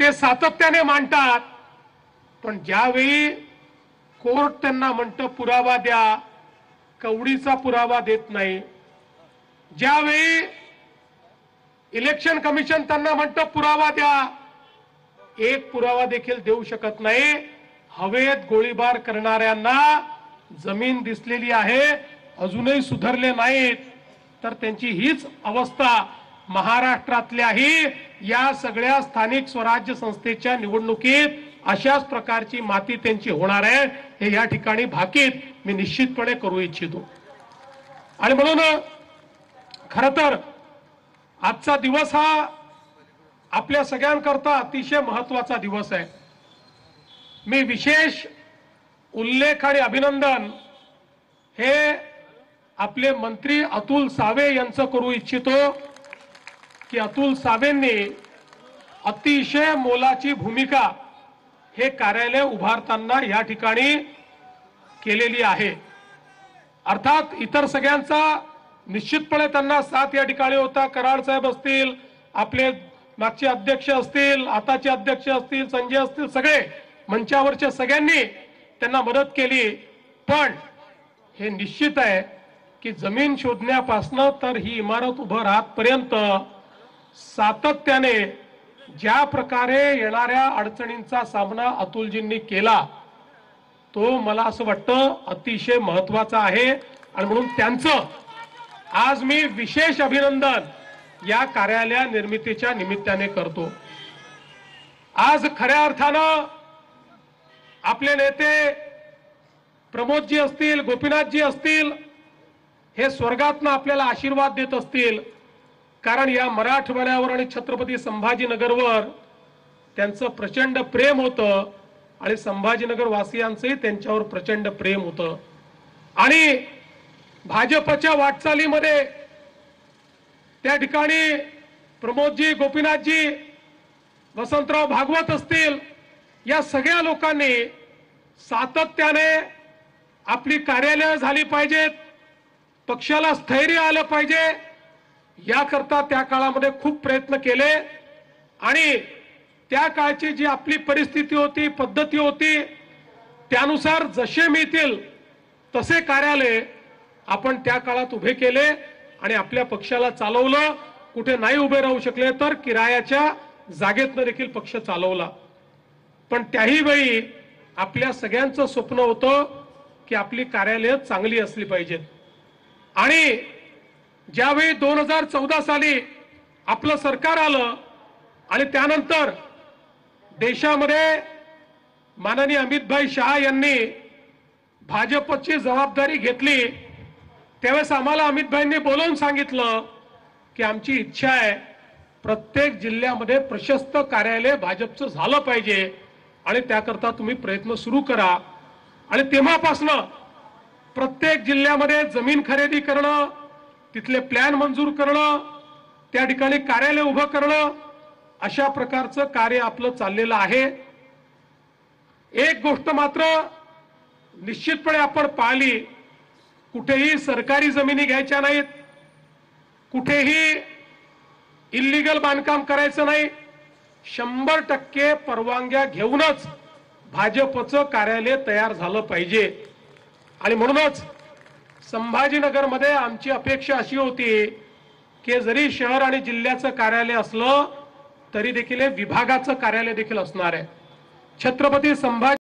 ते सातत्याने मांडतात, पण ज्यावेळी कोर्ट त्यांना म्हणतं पुरावा द्या, कवडीचा पुरावा देत नाही. ज्यावेळी इलेक्शन कमिशन त्यांना म्हणतं पुरावा द्या, एक पुरावा देखील देऊ शकत नाही. हवेत गोळीबार करणाऱ्यांना जमीन दिसलेली आहे, अजूनही सुधारले नाहीत. तर त्यांची हीच अवस्था महाराष्ट्रातल्याही या सगळ्या स्थानिक स्वराज्य संस्थेच्या निवडणुकीत अशाच प्रकारची माती त्यांची होणार आहे, हे या ठिकाणी भाकीत मी निश्चितपणे करू इच्छितो. आणि म्हणून खरं तर आजचा दिवस हा आपल्या सगळ्यांकरता अतिशय महत्त्वाचा दिवस आहे. मी विशेष उल्लेख आणि अभिनंदन हे आपले मंत्री अतुल सावे यांचं करू इच्छितो की अतुल सावेंनी अतिशय मोलाची भूमिका हे कार्यालय उभारताना या ठिकाणी केलेली आहे. अर्थात इतर सगळ्यांचा निश्चितपणे त्यांना साथ या ठिकाणी होता. कराड साहेब असतील, आपले मागचे अध्यक्ष असतील, आताचे अध्यक्ष असतील, संजय असतील, सगळे मंचावरच्या सगळ्यांनी त्यांना मदत केली. पण हे निश्चित आहे की जमीन शोधण्यापासून तर ही इमारत उभं राहतपर्यंत सातत्याने ज्या प्रकारे येणाऱ्या अडचणींचा सामना अतुलजींनी केला, तो मला असं वाटतं अतिशय महत्त्वाचा आहे. आणि म्हणून त्यांचं आज मी विशेष अभिनंदन या कार्यालय निर्मितीच्या निमित्ताने करतो. आज खऱ्या अर्थानं आपले नेते प्रमोदजी असतील, गोपीनाथजी असतील, हे स्वर्गातनं आपल्याला आशीर्वाद देत असतील. कारण या मराठवाड्यावर आणि छत्रपती संभाजीनगरवर त्यांचं प्रचंड प्रेम होतं आणि संभाजीनगर वासियांचंही त्यांच्यावर प्रचंड प्रेम होतं. आणि भाजपच्या वाटचालीमध्ये त्या ठिकाणी प्रमोदजी, गोपीनाथजी, वसंतराव भागवत असतील, या सगळ्या लोकांनी सातत्याने आपली कार्यालय झाली पाहिजेत, पक्षाला स्थैर्य आलं पाहिजे, याकरता त्या काळामध्ये खूप प्रयत्न केले. आणि त्या काळची जी आपली परिस्थिती होती, पद्धती होती, त्यानुसार जसे मिळतील तसे कार्यालय आपण त्या काळात उभे केले आणि आपल्या पक्षाला चालवलं. कुठे नाही उभे राहू शकले तर किरायाच्या जागेतनं देखील पक्ष चालवला. पण त्याही वेळी आपल्या सगळ्यांचं स्वप्न होतं की आपली कार्यालय चांगली असली पाहिजेत. आणि ज्यावेळी 2014 साली आपलं सरकार आलं आणि त्यानंतर देशामध्ये माननीय अमितभाई शहा यांनी भाजपची जबाबदारी घेतली, त्यावेळेस आम्हाला अमितभाईंनी बोलवून सांगितलं की आमची इच्छा आहे प्रत्येक जिल्ह्यामध्ये प्रशस्त कार्यालय भाजपचं झालं पाहिजे आणि त्याकरता तुम्ही प्रयत्न सुरू करा. आणि तेव्हापासनं प्रत्येक जिल्ह्यामध्ये जमीन खरेदी करणं, तिथले प्लॅन मंजूर करणं, त्या ठिकाणी कार्यालय उभं करणं, अशा प्रकारचं कार्य आपलं चाललेलं आहे. एक गोष्ट मात्र निश्चितपणे आपण पाहिली, कुठेही सरकारी जमिनी घ्यायच्या नाहीत, कुठेही इल्लीगल बांधकाम करायचं नाही. 100% परवानग्या घेऊनच भाजपचं कार्यालय तयार झालं पाहिजे. आणि म्हणूनच संभाजीनगरमध्ये आमची अपेक्षा अशी होती की जरी शहर आणि जिल्ह्याचं कार्यालय असलं तरी देखील विभागाचं कार्यालय देखील असणार आहे. छत्रपती संभाजी